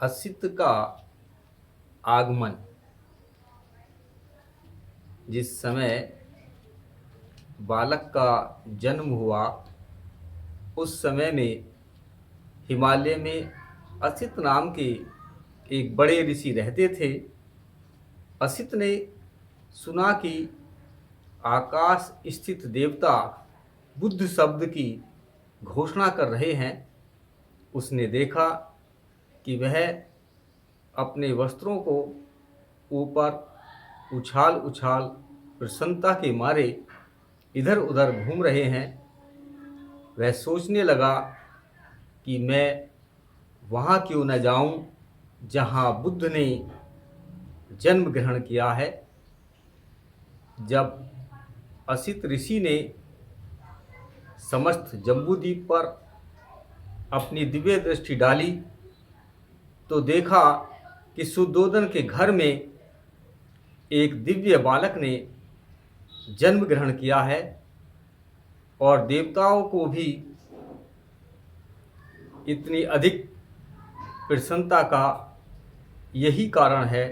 असित का आगमन। जिस समय बालक का जन्म हुआ उस समय में हिमालय में असित नाम के एक बड़े ऋषि रहते थे। असित ने सुना कि आकाश स्थित देवता बुद्ध शब्द की घोषणा कर रहे हैं। उसने देखा कि वह अपने वस्त्रों को ऊपर उछाल उछाल प्रसन्नता के मारे इधर उधर घूम रहे हैं। वह सोचने लगा कि मैं वहाँ क्यों न जाऊं जहाँ बुद्ध ने जन्म ग्रहण किया है। जब असित ऋषि ने समस्त जम्बूद्वीप पर अपनी दिव्य दृष्टि डाली तो देखा कि शुद्धोदन के घर में एक दिव्य बालक ने जन्म ग्रहण किया है और देवताओं को भी इतनी अधिक प्रसन्नता का यही कारण है।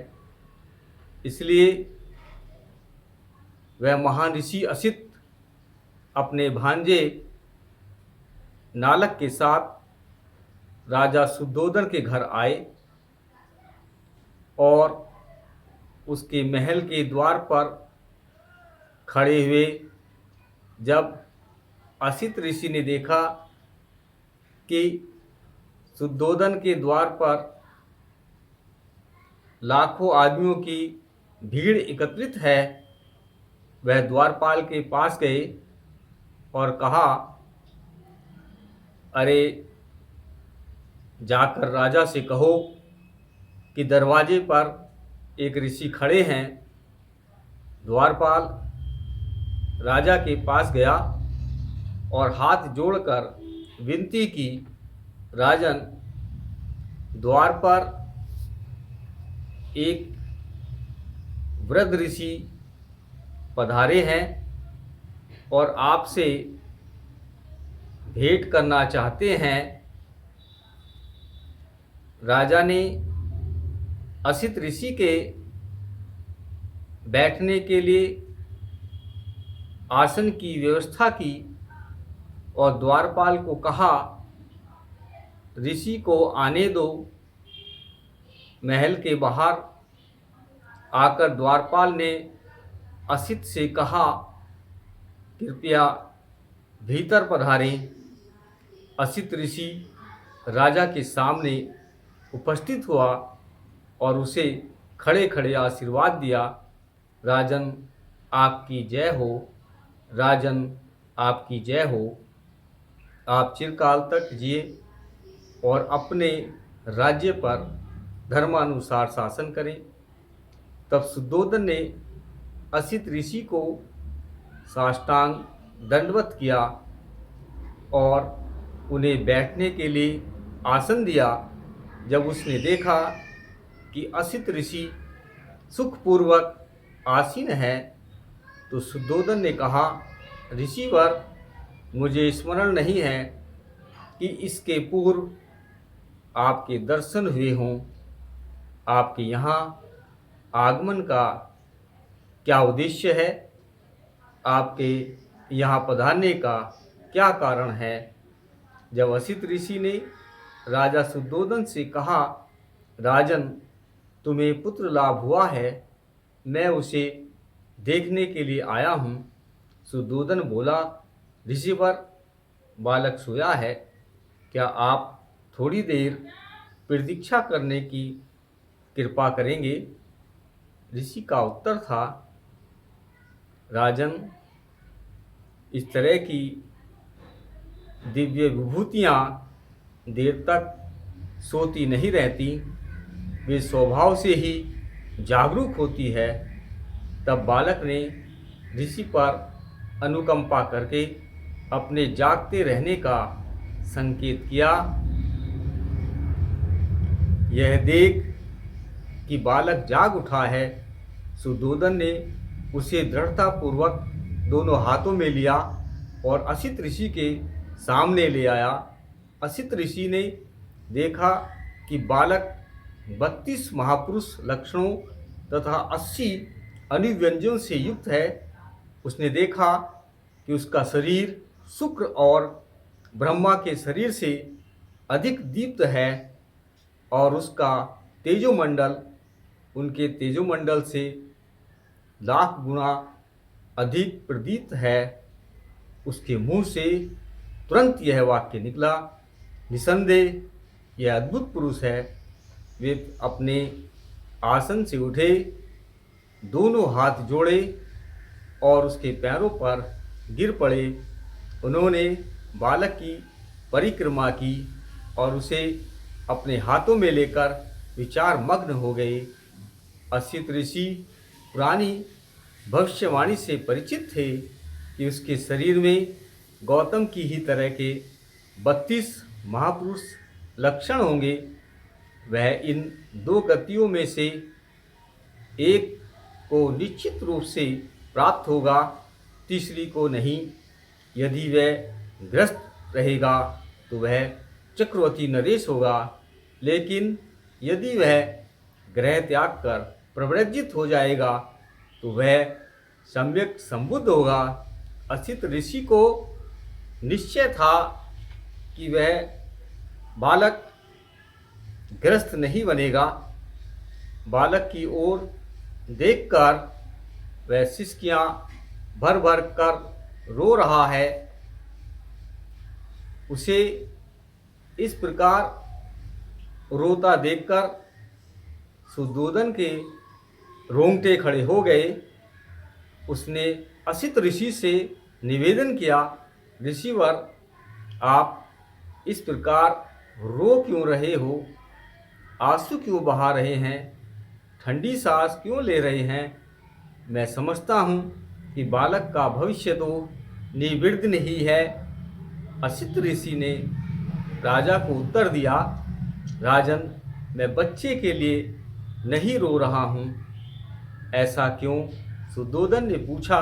इसलिए वह महान ऋषि असित अपने भांजे नालक के साथ राजा शुद्धोदन के घर आए और उसके महल के द्वार पर खड़े हुए। जब असित ऋषि ने देखा कि शुद्धोदन के द्वार पर लाखों आदमियों की भीड़ एकत्रित है, वह द्वारपाल के पास गए और कहा, अरे जाकर राजा से कहो कि दरवाजे पर एक ऋषि खड़े हैं। द्वारपाल राजा के पास गया और हाथ जोड़कर विनती की, राजन, द्वार पर एक वृद्ध ऋषि पधारे हैं और आपसे भेंट करना चाहते हैं। राजा ने असित ऋषि के बैठने के लिए आसन की व्यवस्था की और द्वारपाल को कहा, ऋषि को आने दो। महल के बाहर आकर द्वारपाल ने असित से कहा, कृपया भीतर पधारें। असित ऋषि राजा के सामने उपस्थित हुआ और उसे खड़े खड़े आशीर्वाद दिया, राजन आपकी जय हो, राजन आपकी जय हो। आप चिरकाल तक जिए और अपने राज्य पर धर्मानुसार शासन करें। तब शुद्धोदन ने असित ऋषि को साष्टांग दंडवत किया और उन्हें बैठने के लिए आसन दिया। जब उसने देखा कि असित ऋषि सुखपूर्वक आसीन है तो शुद्धोदन ने कहा, ऋषिवर, मुझे स्मरण नहीं है कि इसके पूर्व आपके दर्शन हुए हों। आपके यहाँ आगमन का क्या उद्देश्य है? आपके यहाँ पधारने का क्या कारण है? जब असित ऋषि ने राजा शुद्धोदन से कहा, राजन, तुम्हें पुत्र लाभ हुआ है, मैं उसे देखने के लिए आया हूँ। शुद्धोदन बोला, ऋषिवर, बालक सोया है, क्या आप थोड़ी देर प्रतीक्षा करने की कृपा करेंगे? ऋषि का उत्तर था, राजन, इस तरह की दिव्य विभूतियाँ देर तक सोती नहीं रहती, वे स्वभाव से ही जागरूक होती है। तब बालक ने ऋषि पर अनुकंपा करके अपने जागते रहने का संकेत किया। यह देख कि बालक जाग उठा है, शुद्धोदन ने उसे दृढ़तापूर्वक दोनों हाथों में लिया और असित ऋषि के सामने ले आया। असित ऋषि ने देखा कि बालक 32 महापुरुष लक्षणों तथा 80 अनुव्यंजनों से युक्त है। उसने देखा कि उसका शरीर शुक्र और ब्रह्मा के शरीर से अधिक दीप्त है और उसका तेजोमंडल उनके तेजोमंडल से लाख गुना अधिक प्रदीप्त है। उसके मुंह से तुरंत यह वाक्य निकला, निसंदेह यह अद्भुत पुरुष है। वे अपने आसन से उठे, दोनों हाथ जोड़े और उसके पैरों पर गिर पड़े। उन्होंने बालक की परिक्रमा की और उसे अपने हाथों में लेकर विचार मग्न हो गए। असित ऋषि पुरानी भविष्यवाणी से परिचित थे कि उसके शरीर में गौतम की ही तरह के 32 महापुरुष लक्षण होंगे। वह इन दो गतियों में से एक को निश्चित रूप से प्राप्त होगा, तीसरी को नहीं। यदि वह ग्रस्त रहेगा तो वह चक्रवर्ती नरेश होगा, लेकिन यदि वह ग्रह त्याग कर प्रव्रजित हो जाएगा तो वह सम्यक संबुद्ध होगा। असित ऋषि को निश्चय था कि वह बालक ग्रस्त नहीं बनेगा। बालक की ओर देखकर वह सिसकियां भर भर कर रो रहा है। उसे इस प्रकार रोता देखकर सुद्धोधन के रोंगटे खड़े हो गए। उसने असित ऋषि से निवेदन किया, ऋषिवर आप इस प्रकार रो क्यों रहे हो? आंसू क्यों बहा रहे हैं? ठंडी सांस क्यों ले रहे हैं? मैं समझता हूँ कि बालक का भविष्य तो निर्विघ्न ही है। असित ऋषि ने राजा को उत्तर दिया, राजन, मैं बच्चे के लिए नहीं रो रहा हूँ। ऐसा क्यों? सुद्धोधन ने पूछा।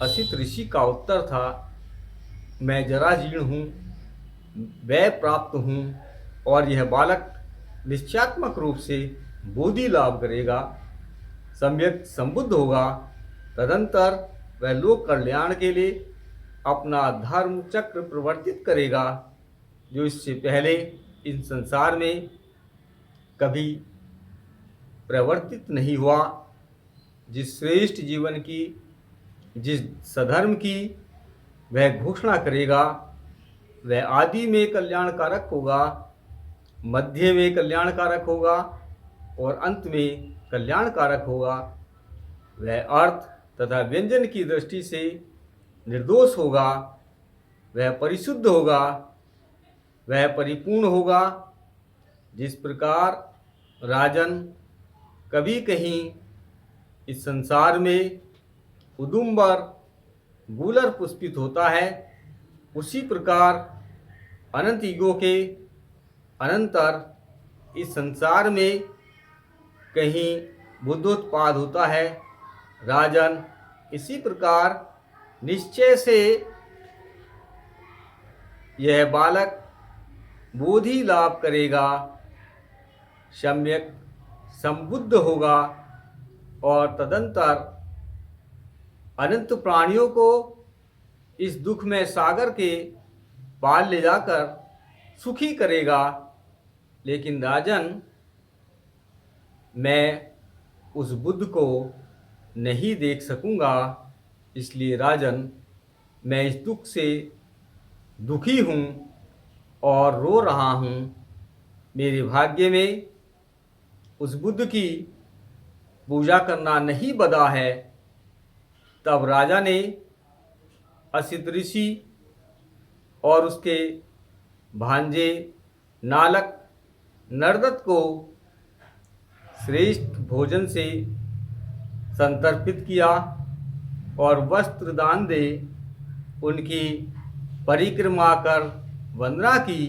असित ऋषि का उत्तर था, मैं जराजीर्ण हूँ, व्यय प्राप्त हूँ और यह बालक निश्चयात्मक रूप से बोधि लाभ करेगा, सम्यक संबुद्ध होगा। तदंतर वह लोक कल्याण के लिए अपना धर्म चक्र प्रवर्तित करेगा, जो इससे पहले इस संसार में कभी प्रवर्तित नहीं हुआ। जिस श्रेष्ठ जीवन की, जिस सधर्म की वह घोषणा करेगा, वह आदि में कल्याणकारक होगा, मध्य में कल्याणकारक होगा और अंत में कल्याणकारक होगा। वह अर्थ तथा व्यंजन की दृष्टि से निर्दोष होगा, वह परिशुद्ध होगा, वह परिपूर्ण होगा। जिस प्रकार राजन कभी कहीं इस संसार में उदुम्बर गुलर पुष्पित होता है, उसी प्रकार अनंत युगों के अनंतर इस संसार में कहीं बुद्धोत्पाद होता है। राजन, इसी प्रकार निश्चय से यह बालक बोधि लाभ करेगा, सम्यक संबुद्ध होगा और तदंतर अनंत प्राणियों को इस दुखमय सागर के पार ले जाकर सुखी करेगा। लेकिन राजन, मैं उस बुद्ध को नहीं देख सकूंगा, इसलिए राजन, मैं इस दुख से दुखी हूँ और रो रहा हूँ। मेरे भाग्य में उस बुद्ध की पूजा करना नहीं बधा है। तब राजा ने असित ऋषि और उसके भांजे नालक नरदत्त को श्रेष्ठ भोजन से संतर्पित किया और वस्त्र दान दे उनकी परिक्रमा कर वंदना की।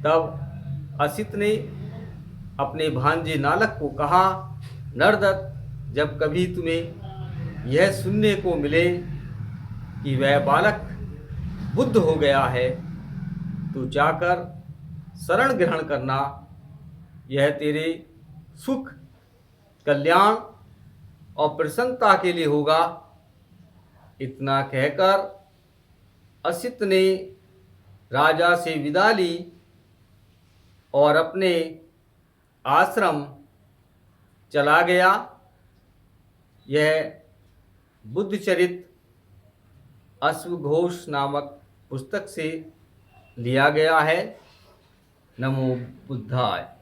तब असित ने अपने भांजे नालक को कहा, नरदत्त, जब कभी तुम्हें यह सुनने को मिले कि वह बालक बुद्ध हो गया है, तो जाकर शरण ग्रहण करना। यह तेरे सुख, कल्याण और प्रसन्नता के लिए होगा। इतना कहकर असित ने राजा से विदा ली और अपने आश्रम चला गया। यह बुद्धचरित अश्वघोष नामक पुस्तक से लिया गया है। नमो बुद्धाय।